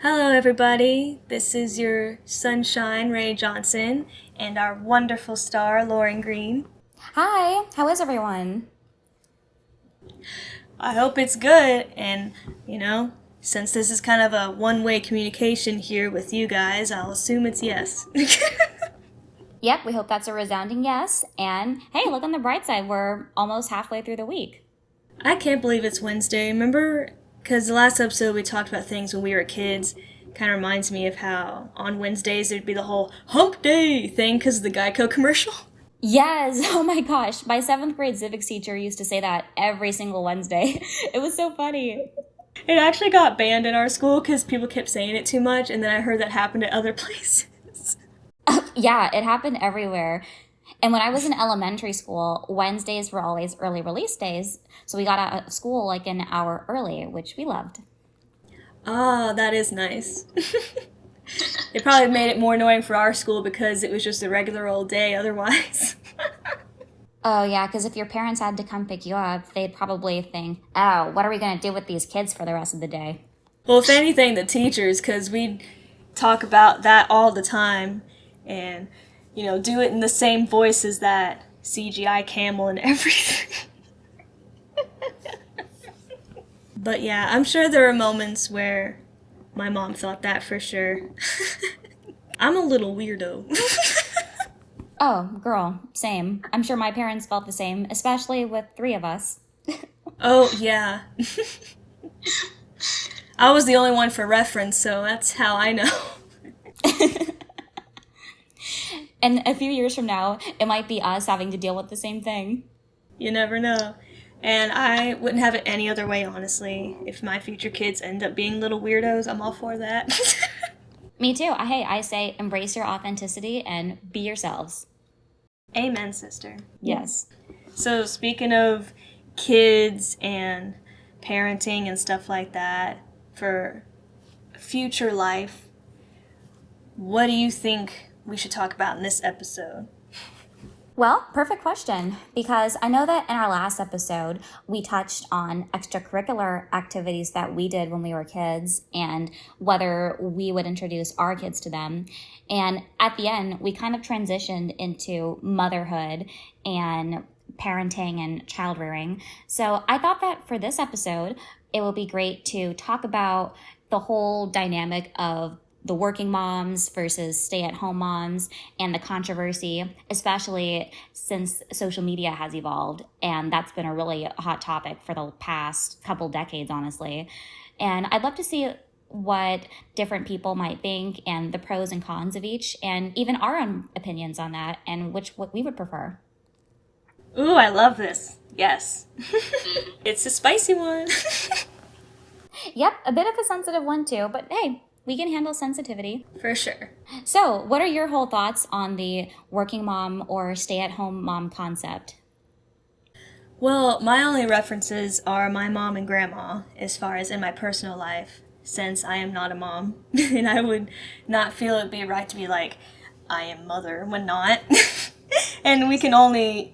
Hello, everybody. This is your sunshine, Ray Johnson, and our wonderful star, Lauren Green. Hi, how is everyone? I hope it's good, and, since this is kind of a one-way communication here with you guys, I'll assume it's yes. Yep, we hope that's a resounding yes. And hey, look on the bright side, we're almost halfway through the week. I can't believe it's Wednesday. Remember? Because the last episode we talked about things when we were kids. Kind of reminds me of how on Wednesdays there'd be the whole hump day thing because of the Geico commercial. Yes, oh my gosh, my seventh grade civics teacher used to say that every single Wednesday. It was so funny. It actually got banned in our school because people kept saying it too much, and then I heard that happened at other places. Yeah, it happened everywhere. And when I was in elementary school, Wednesdays were always early release days. So we got out of school like an hour early, which we loved. Oh, that is nice. It probably made it more annoying for our school because it was just a regular old day otherwise. Oh, yeah, because if your parents had to come pick you up, they'd probably think, oh, what are we going to do with these kids for the rest of the day? Well, if anything, the teachers, because we talk about that all the time and, do it in the same voice as that CGI camel and everything. But yeah, I'm sure there are moments where my mom thought that for sure. I'm a little weirdo. Oh, girl, same. I'm sure my parents felt the same, especially with three of us. Oh, yeah. I was the only one for reference, so that's how I know. And a few years from now, it might be us having to deal with the same thing. You never know. And I wouldn't have it any other way, honestly. If my future kids end up being little weirdos, I'm all for that. Me too. I say embrace your authenticity and be yourselves. Amen, sister. Yes. So, speaking of kids and parenting and stuff like that, for future life, what do you think we should talk about in this episode? Well, perfect question, because I know that in our last episode, we touched on extracurricular activities that we did when we were kids and whether we would introduce our kids to them. And at the end, we kind of transitioned into motherhood and parenting and child rearing. So I thought that for this episode, it would be great to talk about the whole dynamic of the working moms versus stay-at-home moms and the controversy, especially since social media has evolved. And that's been a really hot topic for the past couple decades, honestly. And I'd love to see what different people might think and the pros and cons of each, and even our own opinions on that and what we would prefer. Ooh, I love this. Yes. It's a spicy one. Yep, a bit of a sensitive one too, but hey, we can handle sensitivity. For sure. So, what are your whole thoughts on the working mom or stay-at-home mom concept? Well, my only references are my mom and grandma as far as in my personal life, since I am not a mom. And I would not feel it'd be right to be like, I am mother when not. And we can only,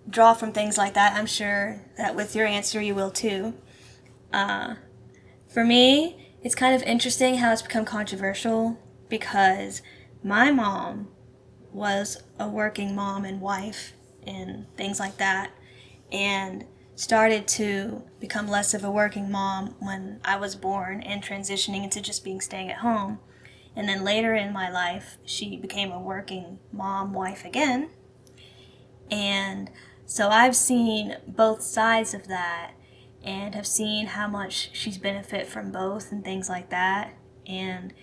draw from things like that. I'm sure that with your answer you will too. For me, it's kind of interesting how it's become controversial because my mom was a working mom and wife and things like that, and started to become less of a working mom when I was born and transitioning into just being staying at home. And then later in my life, she became a working mom, wife again. And so I've seen both sides of that and have seen how much she's benefit from both and things like that. And,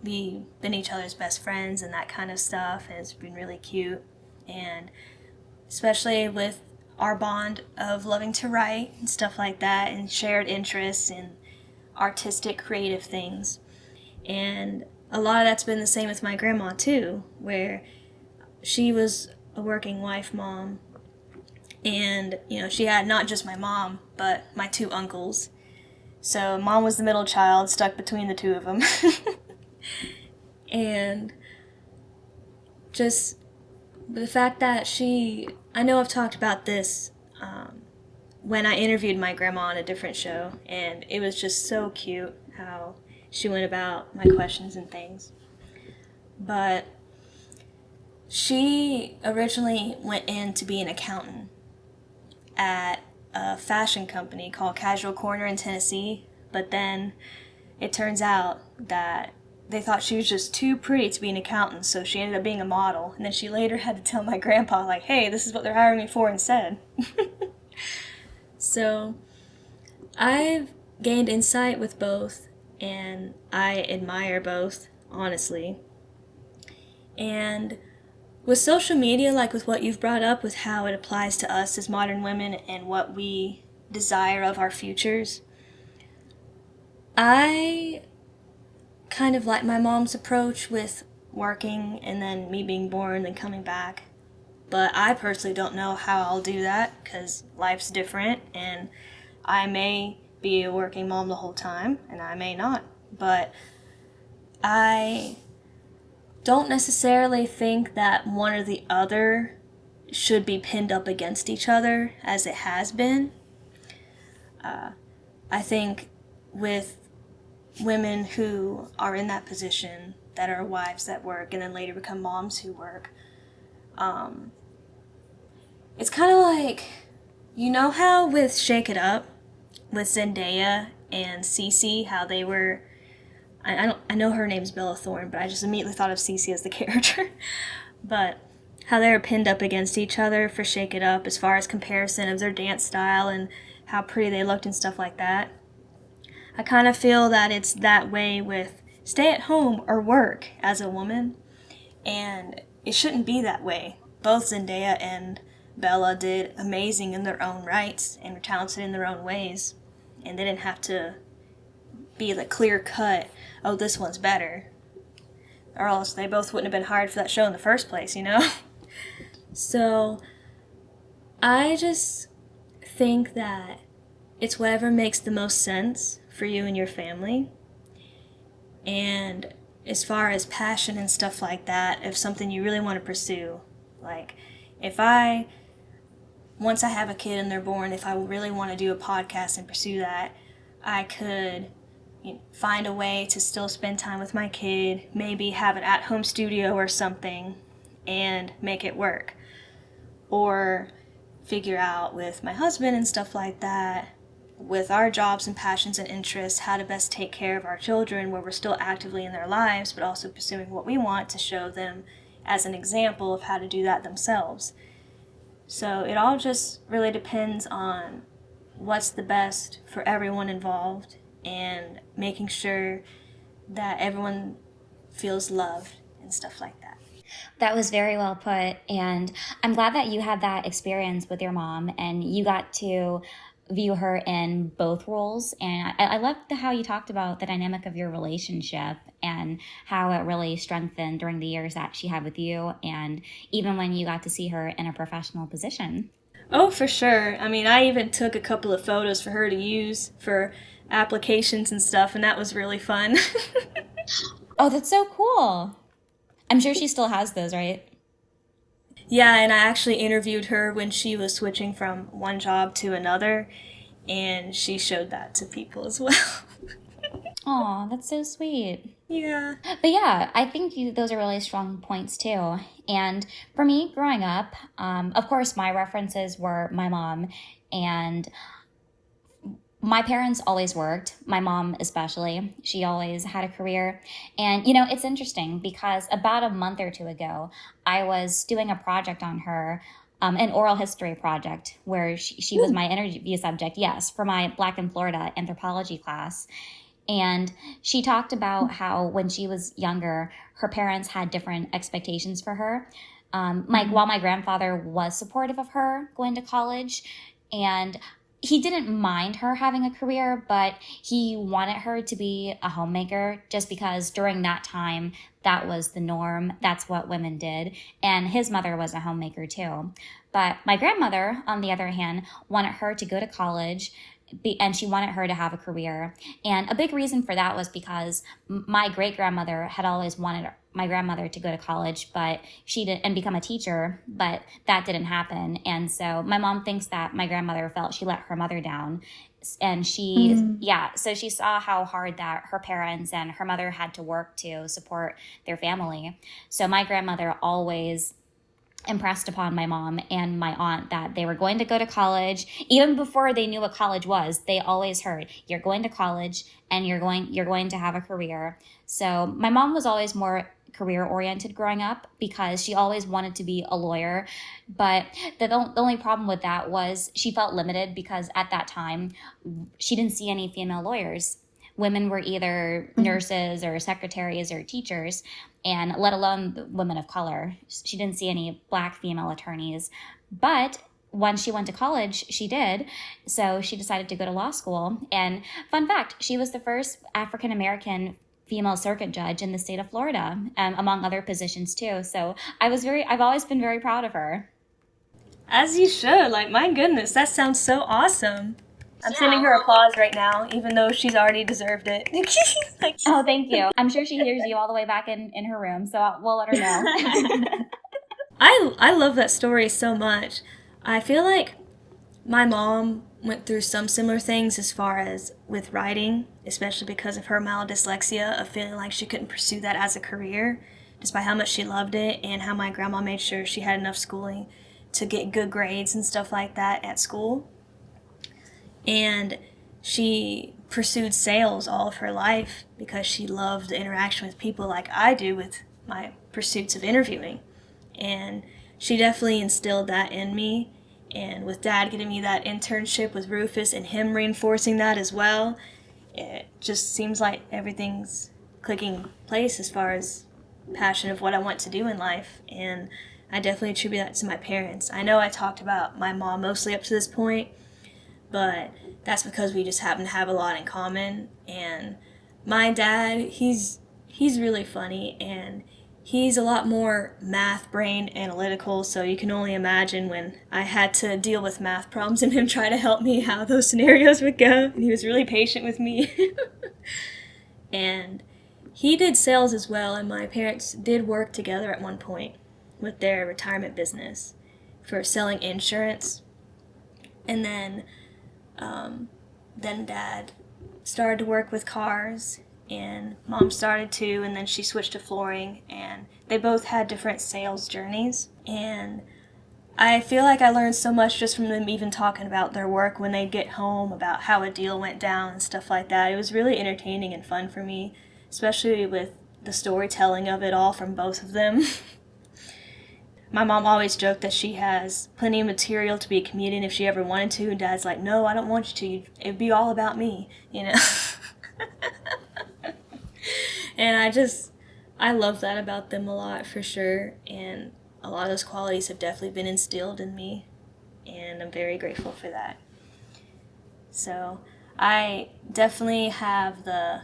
we've been each other's best friends and that kind of stuff has been really cute. And especially with our bond of loving to write and stuff like that and shared interests in artistic, creative things. And a lot of that's been the same with my grandma too, where she was a working wife mom. And, she had not just my mom, but my two uncles. So mom was the middle child, stuck between the two of them. And just the fact that I know I've talked about this when I interviewed my grandma on a different show, and it was just so cute how she went about my questions and things. But she originally went in to be an accountant at a fashion company called Casual Corner in Tennessee, but then it turns out that they thought she was just too pretty to be an accountant, so she ended up being a model. And then she later had to tell my grandpa, like, hey, this is what they're hiring me for instead. So I've gained insight with both, and I admire both, honestly. And with social media, like with what you've brought up, with how it applies to us as modern women and what we desire of our futures, I kind of like my mom's approach with working and then me being born and coming back. But I personally don't know how I'll do that because life's different, and I may be a working mom the whole time and I may not. But I don't necessarily think that one or the other should be pinned up against each other as it has been. I think with women who are in that position, that are wives that work and then later become moms who work, it's kind of like, you know how with Shake It Up, with Zendaya and Cece, how they were, I know her name's Bella Thorne, but I just immediately thought of Cece as the character. But how they were pinned up against each other for Shake It Up as far as comparison of their dance style and how pretty they looked and stuff like that. I kind of feel that it's that way with stay at home or work as a woman, and it shouldn't be that way. Both Zendaya and Bella did amazing in their own rights and were talented in their own ways, and they didn't have to be the clear cut, oh, this one's better, or else they both wouldn't have been hired for that show in the first place, you know? So I just think that it's whatever makes the most sense for you and your family. And as far as passion and stuff like that, if something you really want to pursue, like once I have a kid and they're born, if I really want to do a podcast and pursue that, I could find a way to still spend time with my kid, maybe have an at-home studio or something and make it work. Or figure out with my husband and stuff like that, with our jobs and passions and interests, how to best take care of our children where we're still actively in their lives, but also pursuing what we want to show them as an example of how to do that themselves. So it all just really depends on what's the best for everyone involved and making sure that everyone feels loved and stuff like that. That was very well put, and I'm glad that you had that experience with your mom and you got to view her in both roles. And I loved how you talked about the dynamic of your relationship and how it really strengthened during the years that she had with you, and even when you got to see her in a professional position. Oh, for sure. I mean, I even took a couple of photos for her to use for applications and stuff, and that was really fun. Oh, that's so cool. I'm sure she still has those, right? Yeah, and I actually interviewed her when she was switching from one job to another, and she showed that to people as well. Aw, that's so sweet. Yeah. But yeah, I think those are really strong points too. And for me, growing up, of course, my references were my mom, and my parents always worked, my mom especially. She always had a career. And, it's interesting because about a month or two ago, I was doing a project on her, an oral history project where she was my interview subject, yes, for my Black in Florida anthropology class. And she talked about how when she was younger, her parents had different expectations for her. While my grandfather was supportive of her going to college, and he didn't mind her having a career, but he wanted her to be a homemaker just because during that time, that was the norm. That's what women did. And his mother was a homemaker too. But my grandmother, on the other hand, wanted her to go to college, and she wanted her to have a career. And a big reason for that was because my great-grandmother had always wanted my grandmother to go to college, but she didn't, and become a teacher, but that didn't happen. And so my mom thinks that my grandmother felt she let her mother down. And so she saw how hard that her parents and her mother had to work to support their family. So my grandmother always impressed upon my mom and my aunt that they were going to go to college. Even before they knew what college was, they always heard, you're going to college and you're going to have a career. So my mom was always more career oriented growing up because she always wanted to be a lawyer. But the only problem with that was she felt limited because at that time she didn't see any female lawyers. Women were either nurses or secretaries or teachers, and let alone women of color. She didn't see any Black female attorneys. But when she went to college, she did. So she decided to go to law school. And fun fact, she was the first African American female circuit judge in the state of Florida, among other positions too. So I've always been very proud of her. As you should. Like, my goodness, that sounds so awesome. I'm sending her applause right now, even though she's already deserved it. Oh, thank you. I'm sure she hears you all the way back in her room, so we'll let her know. I love that story so much. I feel like my mom went through some similar things as far as with writing, especially because of her mild dyslexia, of feeling like she couldn't pursue that as a career, despite how much she loved it, and how my grandma made sure she had enough schooling to get good grades and stuff like that at school. And she pursued sales all of her life because she loved the interaction with people like I do with my pursuits of interviewing. And she definitely instilled that in me. And with Dad getting me that internship with Rufus and him reinforcing that as well, it just seems like everything's clicking in place as far as passion of what I want to do in life. And I definitely attribute that to my parents. I know I talked about my mom mostly up to this point, but that's because we just happen to have a lot in common. And my dad, he's really funny, and he's a lot more math brain analytical, so you can only imagine when I had to deal with math problems and him try to help me how those scenarios would go. And he was really patient with me. And he did sales as well, and my parents did work together at one point with their retirement business for selling insurance. And then Dad started to work with cars, and Mom started too, and then she switched to flooring, and they both had different sales journeys. And I feel like I learned so much just from them even talking about their work when they'd get home, about how a deal went down and stuff like that. It was really entertaining and fun for me, especially with the storytelling of it all from both of them. My mom always joked that she has plenty of material to be a comedian if she ever wanted to, and Dad's like, no, I don't want you to. It'd be all about me, you know? And I love that about them a lot, for sure, and a lot of those qualities have definitely been instilled in me, and I'm very grateful for that. So I definitely have the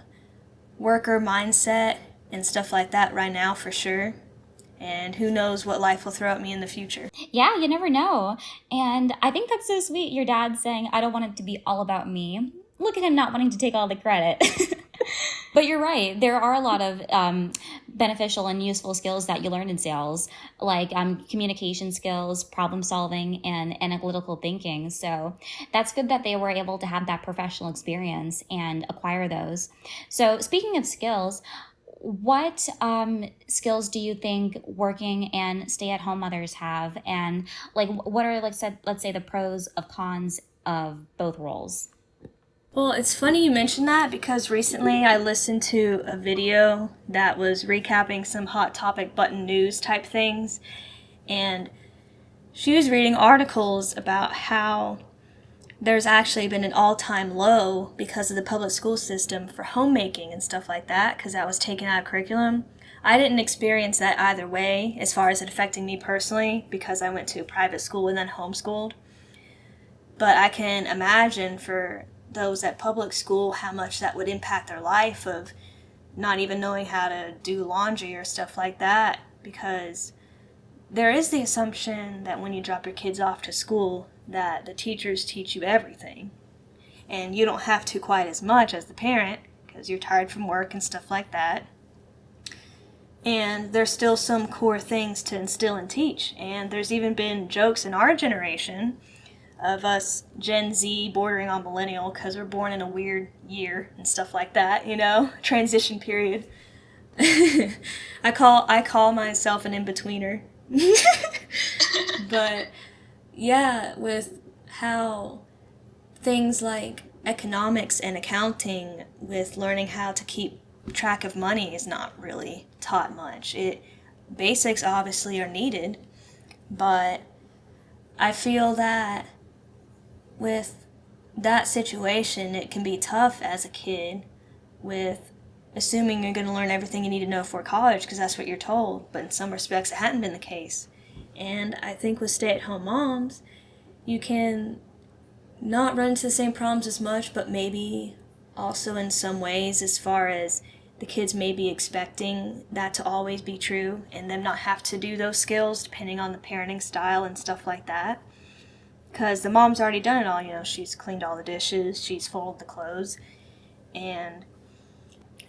worker mindset and stuff like that right now, for sure. And who knows what life will throw at me in the future. Yeah, you never know. And I think that's so sweet. Your dad saying, I don't want it to be all about me. Look at him not wanting to take all the credit. But you're right. There are a lot of beneficial and useful skills that you learn in sales, like communication skills, problem solving, and analytical thinking. So that's good that they were able to have that professional experience and acquire those. So speaking of skills, what skills do you think working and stay-at-home mothers have? And what are, let's say, the pros of cons of both roles? Well, it's funny you mentioned that because recently I listened to a video that was recapping some hot topic button news type things, and she was reading articles about how there's actually been an all-time low because of the public school system for homemaking and stuff like that, because that was taken out of curriculum. I didn't experience that either way as far as it affecting me personally, because I went to a private school and then homeschooled. But I can imagine for those at public school how much that would impact their life, of not even knowing how to do laundry or stuff like that, because there is the assumption that when you drop your kids off to school that the teachers teach you everything, and you don't have to quite as much as the parent because you're tired from work and stuff like that. And there's still some core things to instill and teach, and there's even been jokes in our generation of us Gen Z bordering on millennial because we're born in a weird year and stuff like that, transition period. I call myself an in-betweener. But yeah, with how things like economics and accounting, with learning how to keep track of money, is not really taught much. Basics obviously are needed, but I feel that with that situation, it can be tough as a kid with assuming you're going to learn everything you need to know for college because that's what you're told, but in some respects it hadn't been the case. And I think with stay-at-home moms, you can not run into the same problems as much, but maybe also in some ways, as far as the kids may be expecting that to always be true and them not have to do those skills depending on the parenting style and stuff like that. Because the mom's already done it all, she's cleaned all the dishes, she's folded the clothes, and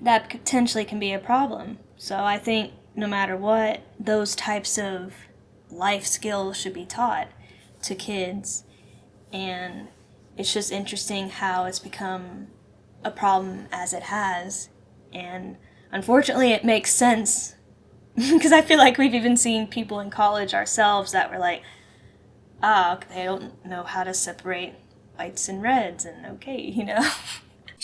that potentially can be a problem. So I think no matter what, those types of life skills should be taught to kids. And it's just interesting how it's become a problem as it has. And unfortunately, it makes sense because I feel like we've even seen people in college ourselves that were like, they don't know how to separate whites and reds, and okay.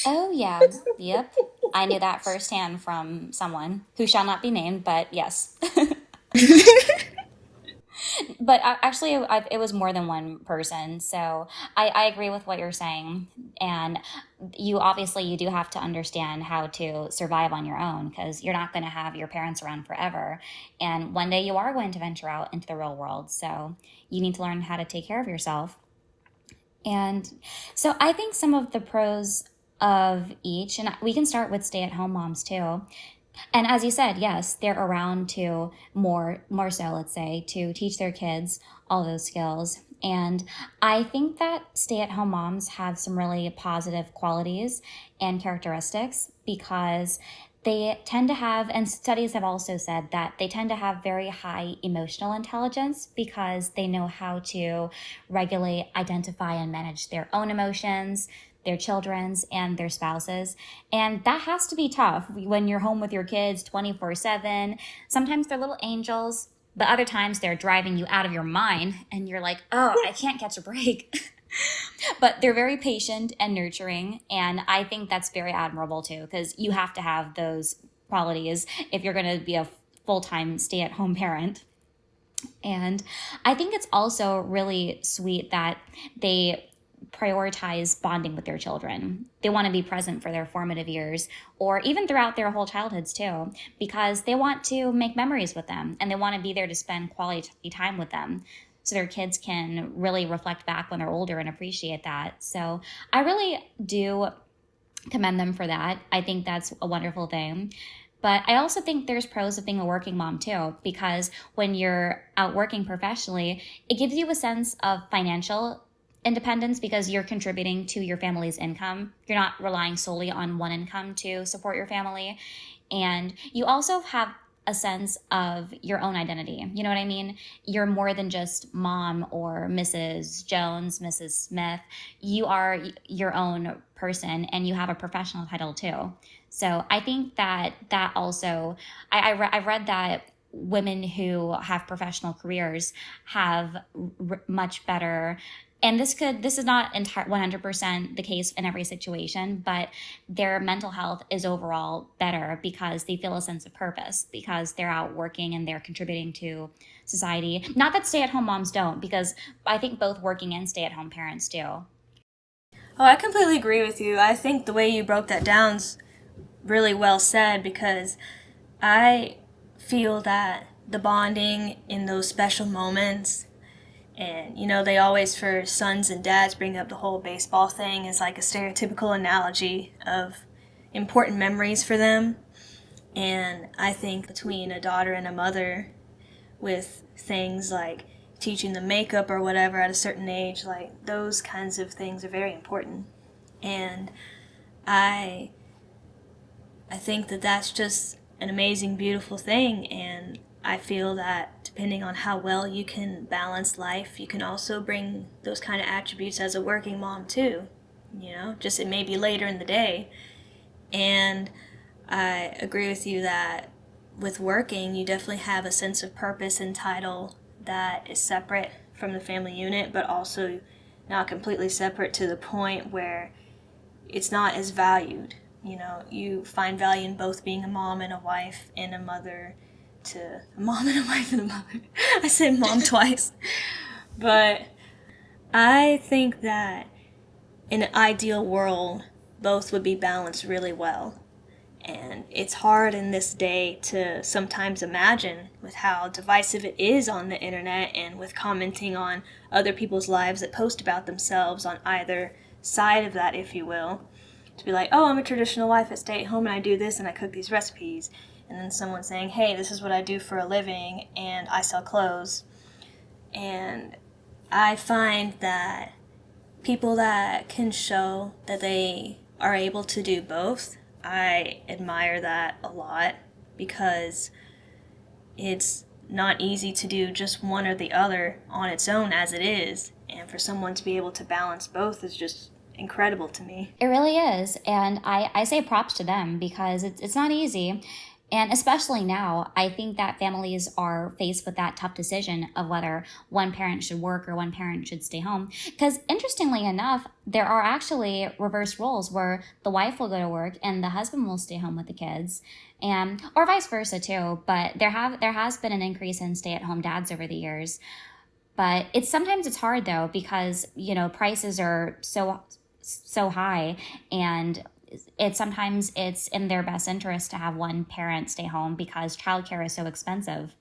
Oh, yeah. Yep. I knew that firsthand from someone who shall not be named, but yes. But actually, it was more than one person. So I agree with what you're saying. And you do have to understand how to survive on your own because you're not going to have your parents around forever. And one day you are going to venture out into the real world. So you need to learn how to take care of yourself. And so I think some of the pros of each, and we can start with stay-at-home moms too. And as you said, yes, they're around to more so, let's say, to teach their kids all those skills. And I think that stay-at-home moms have some really positive qualities and characteristics because they tend to have, and studies have also said that they tend to have very high emotional intelligence because they know how to regulate, identify, and manage their own emotions, their children's, and their spouses. And that has to be tough when you're home with your kids 24/7. Sometimes they're little angels, but other times they're driving you out of your mind and you're like, oh, I can't catch a break. But they're very patient and nurturing. And I think that's very admirable too, because you have to have those qualities if you're going to be a full-time stay-at-home parent. And I think it's also really sweet that they prioritize bonding with their children. They want to be present for their formative years or even throughout their whole childhoods too, because they want to make memories with them and they want to be there to spend quality time with them so their kids can really reflect back when they're older and appreciate that. So I really do commend them for that. I think that's a wonderful thing. But I also think there's pros of being a working mom too, because when you're out working professionally, it gives you a sense of financial independence because you're contributing to your family's income. You're not relying solely on one income to support your family. And you also have a sense of your own identity. You know what I mean? You're more than just mom or Mrs. Jones, Mrs. Smith. You are your own person and you have a professional title too. So I think that also, I've read that women who have professional careers have much better, and this is not 100% the case in every situation, but their mental health is overall better because they feel a sense of purpose because they're out working and they're contributing to society. Not that stay-at-home moms don't, because I think both working and stay-at-home parents do. Oh, I completely agree with you. I think the way you broke that down's really well said because I feel that the bonding in those special moments, and they always, for sons and dads, bring up the whole baseball thing as like a stereotypical analogy of important memories for them. And I think between a daughter and a mother, with things like teaching them makeup or whatever at a certain age, like those kinds of things are very important. And I think that that's just an amazing, beautiful thing, and I feel that to depending on how well you can balance life, you can also bring those kind of attributes as a working mom too. Just it may be later in the day. And I agree with you that with working, you definitely have a sense of purpose and title that is separate from the family unit, but also not completely separate to the point where it's not as valued. You find value in both being a mom and a wife and a mother to a mom and a wife and a mother. I said mom twice. But I think that in an ideal world, both would be balanced really well. And it's hard in this day to sometimes imagine with how divisive it is on the internet and with commenting on other people's lives that post about themselves on either side of that, if you will. To be like, oh, I'm a traditional wife, I stay at home and I do this and I cook these recipes. And then someone saying, hey, this is what I do for a living and I sell clothes. And I find that people that can show that they are able to do both, I admire that a lot, because it's not easy to do just one or the other on its own as it is. And for someone to be able to balance both is just incredible to me. It really is. And I say props to them because it's not easy. And especially now, I think that families are faced with that tough decision of whether one parent should work or one parent should stay home. Because interestingly enough, there are actually reverse roles where the wife will go to work and the husband will stay home with the kids, and or vice versa too. But there has been an increase in stay-at-home dads over the years. But sometimes it's hard though, because prices are so high, and sometimes it's in their best interest to have one parent stay home because childcare is so expensive.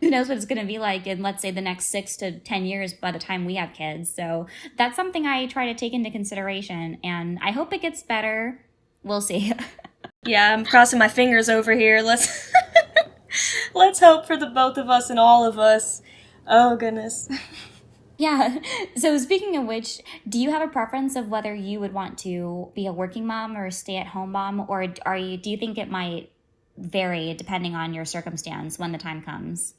Who knows what it's going to be like in, let's say, the next 6 to 10 years by the time we have kids. So that's something I try to take into consideration, and I hope it gets better. We'll see. Yeah, I'm crossing my fingers over here. Let's hope for the both of us and all of us. Oh, goodness. Yeah. So speaking of which, do you have a preference of whether you would want to be a working mom or a stay-at-home mom, or do you think it might vary depending on your circumstance when the time comes?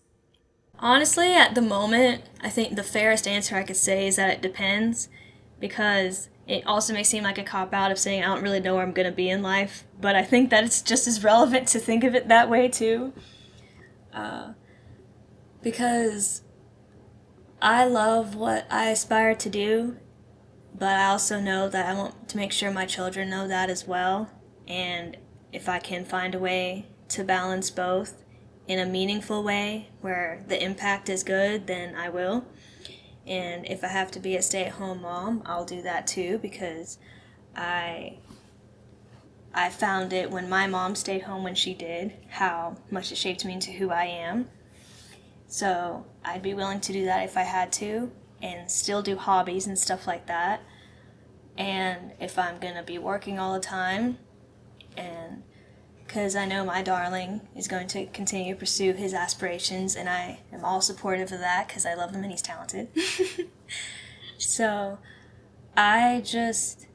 Honestly, at the moment, I think the fairest answer I could say is that it depends, because it also may seem like a cop-out of saying I don't really know where I'm going to be in life, but I think that it's just as relevant to think of it that way too. Because I love what I aspire to do, but I also know that I want to make sure my children know that as well. And if I can find a way to balance both in a meaningful way where the impact is good, then I will. And if I have to be a stay-at-home mom, I'll do that too, because I found it when my mom stayed home when she did, how much it shaped me into who I am. So I'd be willing to do that if I had to, and still do hobbies and stuff like that. And if I'm going to be working all the time, and because I know my darling is going to continue to pursue his aspirations, and I am all supportive of that because I love him and he's talented. So I just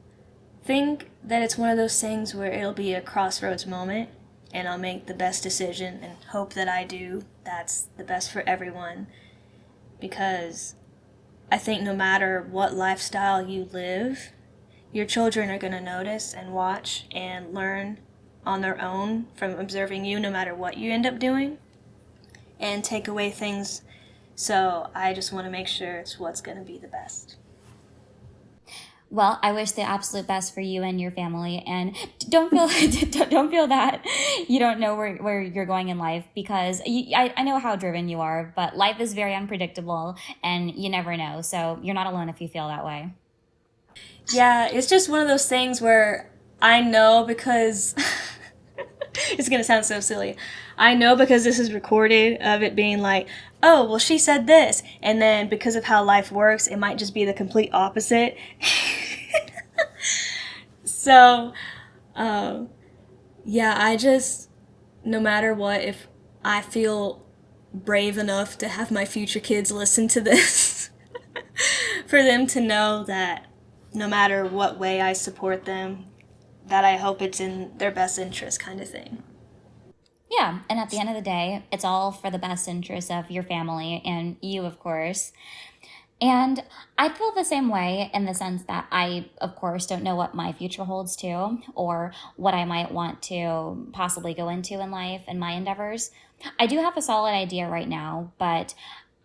think that it's one of those things where it'll be a crossroads moment, and I'll make the best decision and hope that I do that's the best for everyone, because I think no matter what lifestyle you live, your children are going to notice and watch and learn on their own from observing you, no matter what you end up doing, and take away things. So I just want to make sure it's what's going to be the best. Well, I wish the absolute best for you and your family, and don't feel that you don't know where you're going in life, because I know how driven you are, but life is very unpredictable and you never know. So you're not alone if you feel that way. Yeah, it's just one of those things where I know, because it's going to sound so silly. I know because this is recorded, of it being like, oh, well, she said this. And then because of how life works, it might just be the complete opposite. So, yeah, I just, no matter what, if I feel brave enough to have my future kids listen to this, for them to know that no matter what way I support them, that I hope it's in their best interest, kind of thing. Yeah, and at the end of the day, it's all for the best interest of your family and you, of course. And I feel the same way in the sense that I, of course, don't know what my future holds too, or what I might want to possibly go into in life and my endeavors. I do have a solid idea right now, but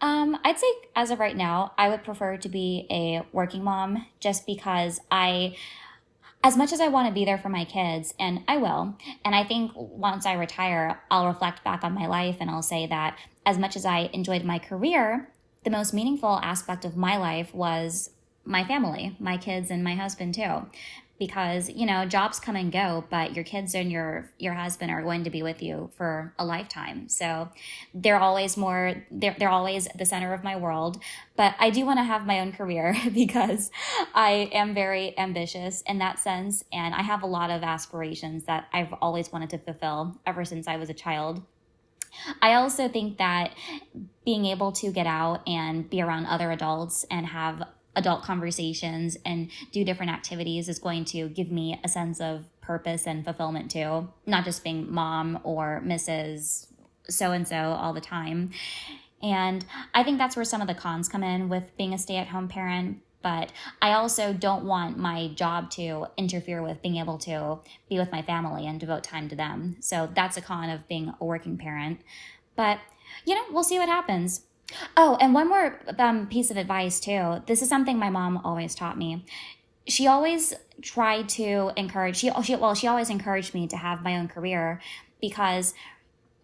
I'd say as of right now, I would prefer to be a working mom just because as much as I want to be there for my kids, and I will, and I think once I retire, I'll reflect back on my life and I'll say that as much as I enjoyed my career, the most meaningful aspect of my life was my family, my kids, and my husband too. Because, jobs come and go, but your kids and your husband are going to be with you for a lifetime. So they're always the center of my world. But I do want to have my own career because I am very ambitious in that sense. And I have a lot of aspirations that I've always wanted to fulfill ever since I was a child. I also think that being able to get out and be around other adults and have adult conversations and do different activities is going to give me a sense of purpose and fulfillment too, not just being mom or Mrs. So and so all the time. And I think that's where some of the cons come in with being a stay-at-home parent. But I also don't want my job to interfere with being able to be with my family and devote time to them. So that's a con of being a working parent. But, we'll see what happens. Oh, and one more piece of advice too. This is something my mom always taught me. She always tried to encourage, she always encouraged me to have my own career because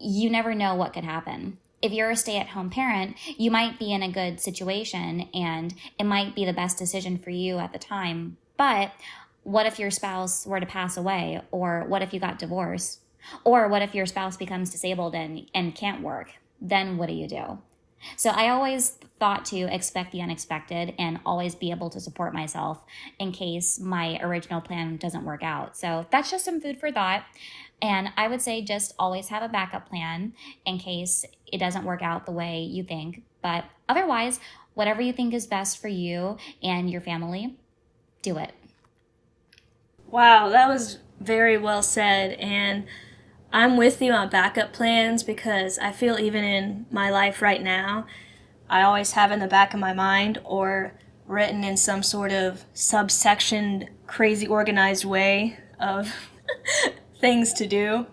you never know what could happen. If you're a stay-at-home parent, you might be in a good situation and it might be the best decision for you at the time. But what if your spouse were to pass away? Or what if you got divorced? Or what if your spouse becomes disabled and can't work? Then what do you do? So I always thought to expect the unexpected and always be able to support myself in case my original plan doesn't work out. So that's just some food for thought. And I would say just always have a backup plan in case it doesn't work out the way you think. But otherwise, whatever you think is best for you and your family, do it. Wow, that was very well said. And I'm with you on backup plans because I feel even in my life right now, I always have in the back of my mind or written in some sort of subsection, crazy organized way of things to do.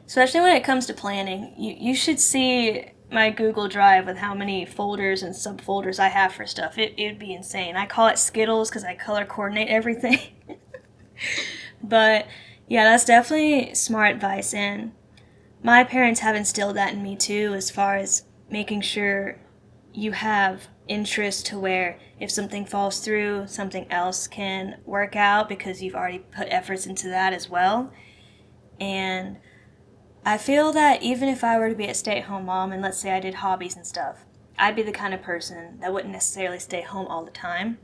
Especially when it comes to planning. You should see my Google Drive with how many folders and subfolders I have for stuff. It'd be insane. I call it Skittles because I color coordinate everything. But yeah, that's definitely smart advice, and my parents have instilled that in me too, as far as making sure you have interest to where if something falls through, something else can work out because you've already put efforts into that as well. And I feel that even if I were to be a stay-at-home mom and let's say I did hobbies and stuff, I'd be the kind of person that wouldn't necessarily stay home all the time.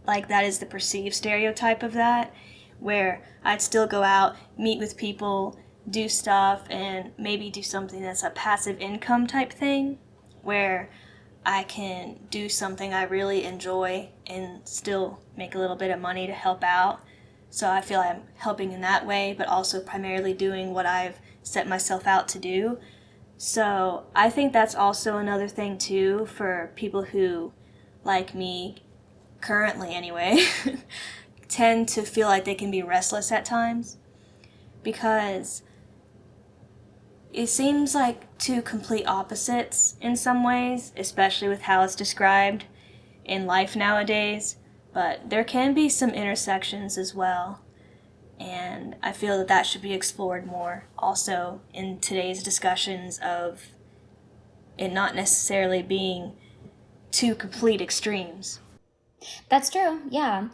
Like that is the perceived stereotype of that, where I'd still go out, meet with people, do stuff, and maybe do something that's a passive income type thing, where I can do something I really enjoy and still make a little bit of money to help out. So I feel I'm helping in that way, but also primarily doing what I've set myself out to do. So I think that's also another thing too for people who, like me, currently anyway, tend to feel like they can be restless at times because it seems like two complete opposites in some ways, especially with how it's described in life nowadays, but there can be some intersections as well, and I feel that that should be explored more also in today's discussions of it not necessarily being two complete extremes. That's true, yeah.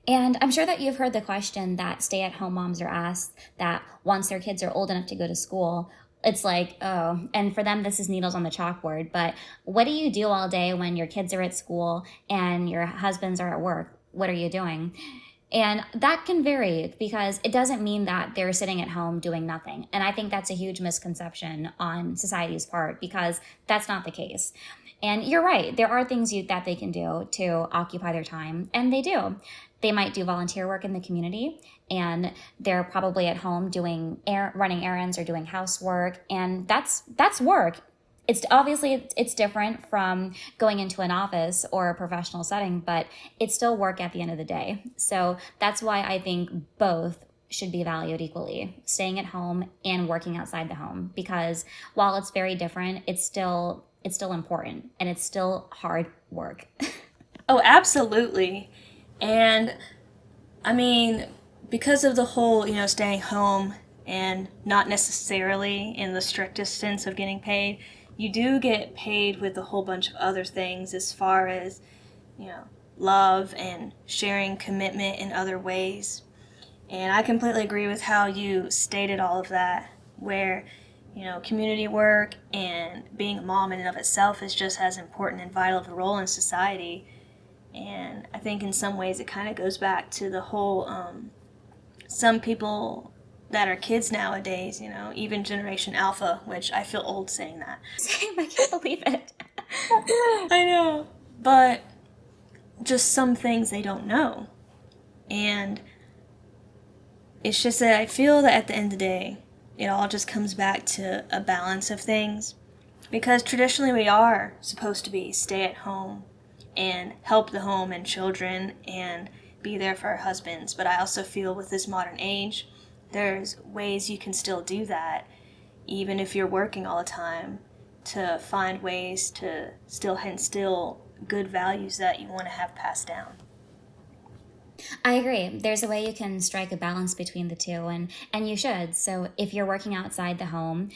And I'm sure that you've heard the question that stay-at-home moms are asked that once their kids are old enough to go to school, it's like, oh, and for them, this is needles on the chalkboard. But what do you do all day when your kids are at school and your husbands are at work? What are you doing? And that can vary because it doesn't mean that they're sitting at home doing nothing. And I think that's a huge misconception on society's part because that's not the case. And you're right, there are things that they can do to occupy their time, and they do. They might do volunteer work in the community, and they're probably at home doing running errands or doing housework, and that's work. It's obviously it's different from going into an office or a professional setting, but it's still work at the end of the day. So that's why I think both should be valued equally, staying at home and working outside the home, because while it's very different, it's still important, and it's still hard work. Oh, absolutely. And I mean, because of the whole, staying home and not necessarily in the strictest sense of getting paid, you do get paid with a whole bunch of other things as far as, love and sharing commitment in other ways. And I completely agree with how you stated all of that, where, community work and being a mom in and of itself is just as important and vital of a role in society. And I think in some ways it kind of goes back to the whole, some people that are kids nowadays, even Generation Alpha, which I feel old saying that. Same, I can't believe it. I know. But just some things they don't know. And it's just that I feel that at the end of the day, it all just comes back to a balance of things. Because traditionally we are supposed to be stay at home and help the home and children and be there for our husbands. But I also feel with this modern age, there's ways you can still do that, even if you're working all the time, to find ways to still instill good values that you want to have passed down. I agree. There's a way you can strike a balance between the two, and you should. So if you're working outside the home,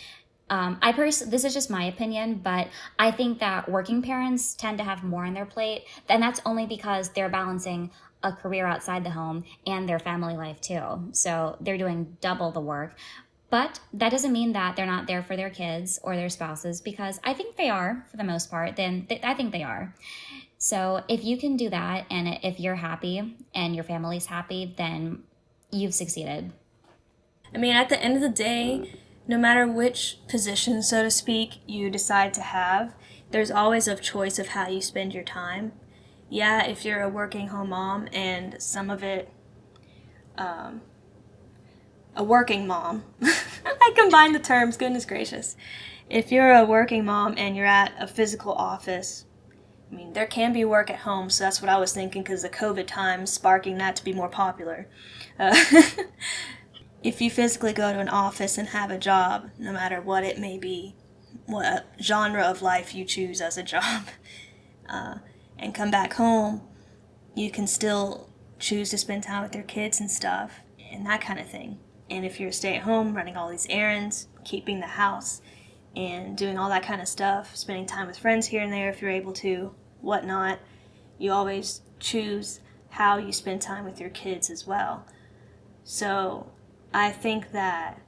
this is just my opinion, but I think that working parents tend to have more on their plate, and that's only because they're balancing a career outside the home and their family life too. So they're doing double the work. But that doesn't mean that they're not there for their kids or their spouses, because I think they are for the most part. I think they are. So if you can do that, and if you're happy and your family's happy, then you've succeeded. I mean, at the end of the day, no matter which position, so to speak, you decide to have, there's always a choice of how you spend your time. Yeah, if you're a working home mom and some of it, a working mom, I combine the terms, goodness gracious. If you're a working mom and you're at a physical office, I mean, there can be work at home, so that's what I was thinking, because the COVID times sparking that to be more popular. If you physically go to an office and have a job, no matter what it may be, what genre of life you choose as a job, and come back home, you can still choose to spend time with your kids and stuff, and that kind of thing. And if you're a stay-at-home, running all these errands, keeping the house, and doing all that kind of stuff, spending time with friends here and there if you're able to, whatnot, you always choose how you spend time with your kids as well. So I think that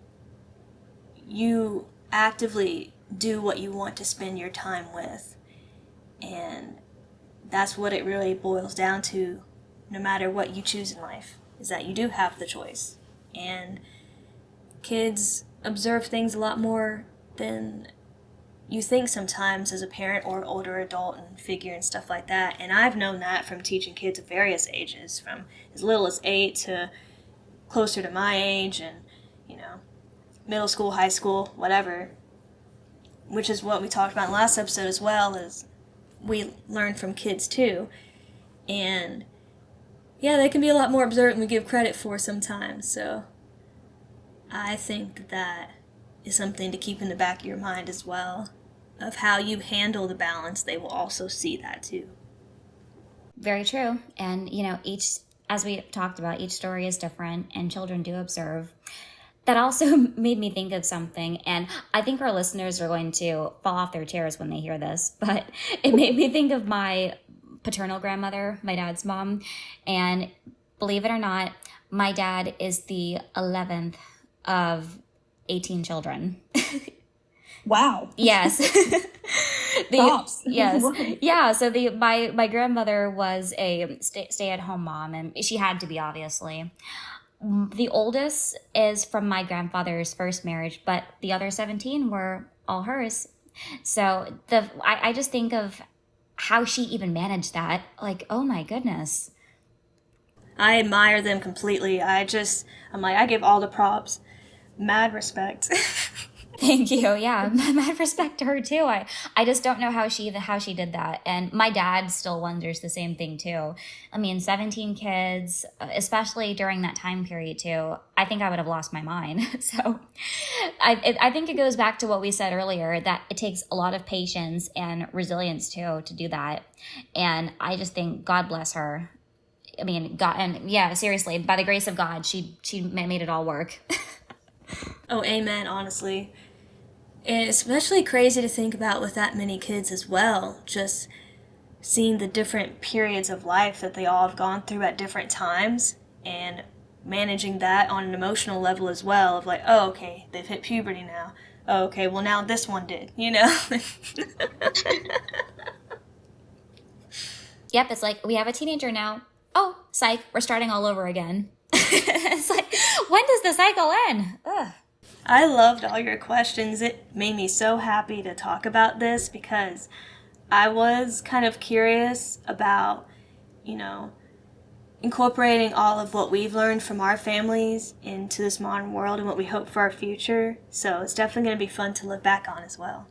you actively do what you want to spend your time with, and that's what it really boils down to, no matter what you choose in life, is that you do have the choice. And kids observe things a lot more than you think sometimes as a parent or older adult and figure and stuff like that. And I've known that from teaching kids of various ages, from as little as 8 to closer to my age, and middle school, high school, whatever, which is what we talked about in the last episode as well, is we learn from kids too. And yeah, they can be a lot more observant than we give credit for sometimes. So I think that is something to keep in the back of your mind as well, of how you handle the balance. They will also see that too. Very true. And as we talked about, each story is different, and children do observe. That also made me think of something, and I think our listeners are going to fall off their chairs when they hear this, but it made me think of my paternal grandmother, my dad's mom, and believe it or not, my dad is the 11th of 18 children. Wow. Yes. Props. Yes. Right. Yeah. So my grandmother was a stay-at-home mom, and she had to be, obviously. The oldest is from my grandfather's first marriage, but the other 17 were all hers. So I just think of how she even managed that. Like, oh my goodness. I admire them completely. I'm like, I give all the props. Mad respect. Thank you. Yeah, mad respect to her too. I just don't know how she did that. And my dad still wonders the same thing too. I mean, 17 kids, especially during that time period too. I think I would have lost my mind. So, I think it goes back to what we said earlier, that it takes a lot of patience and resilience too to do that. And I just think God bless her. I mean, God, and yeah, seriously, by the grace of God, she made it all work. Oh, amen, honestly. And it's especially crazy to think about with that many kids as well. Just seeing the different periods of life that they all have gone through at different times and managing that on an emotional level as well of like, oh, okay, they've hit puberty now. Oh, okay, well now this one did, you know? Yep, it's like, we have a teenager now. Oh, psych, we're starting all over again. It's like, when does the cycle end? Ugh. I loved all your questions. It made me so happy to talk about this because I was kind of curious about, you know, incorporating all of what we've learned from our families into this modern world and what we hope for our future. So it's definitely going to be fun to look back on as well.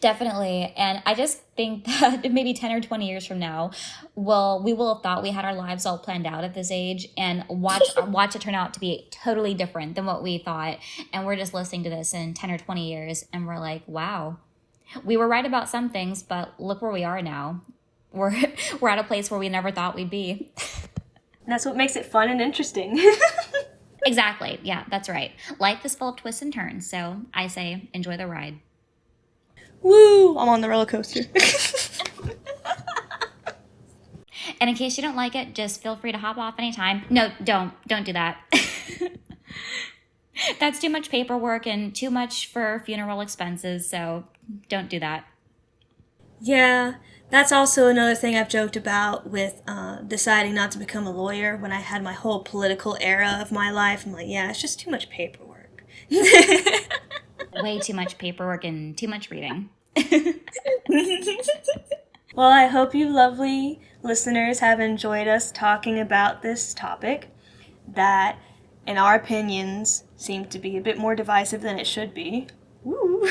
Definitely. And I just think that maybe 10 or 20 years from now, we will have thought we had our lives all planned out at this age, and watch it turn out to be totally different than what we thought. And we're just listening to this in 10 or 20 years and we're like, wow, we were right about some things, but look where we are now. We're we're at a place where we never thought we'd be. And that's what makes it fun and interesting. Exactly. Yeah, that's right. Life is full of twists and turns. So I say enjoy the ride. Woo! I'm on the roller coaster. And in case you don't like it, just feel free to hop off anytime. No, don't do that. That's too much paperwork and too much for funeral expenses, so don't do that. Yeah, that's also another thing I've joked about with deciding not to become a lawyer when I had my whole political era of my life. I'm like, yeah, it's just too much paperwork. Way too much paperwork and too much reading. Well, I hope you lovely listeners have enjoyed us talking about this topic that, in our opinions, seemed to be a bit more divisive than it should be. Woo!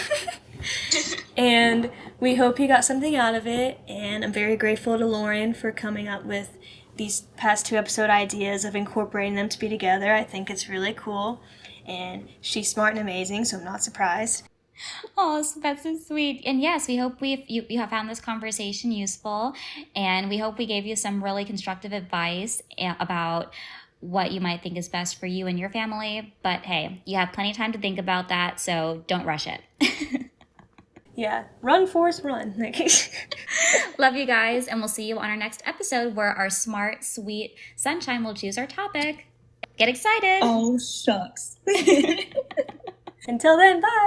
And we hope you got something out of it, and I'm very grateful to Lauren for coming up with these past 2 episode ideas of incorporating them to be together. I think it's really cool, and she's smart and amazing, so I'm not surprised. Oh, that's so sweet. And yes, we hope you have found this conversation useful, and we hope we gave you some really constructive advice about what you might think is best for you and your family. But hey, you have plenty of time to think about that, so don't rush it. Yeah, run, Forrest, run. Love you guys, and we'll see you on our next episode where our smart, sweet sunshine will choose our topic. Get excited! Oh, shucks. Until then, bye!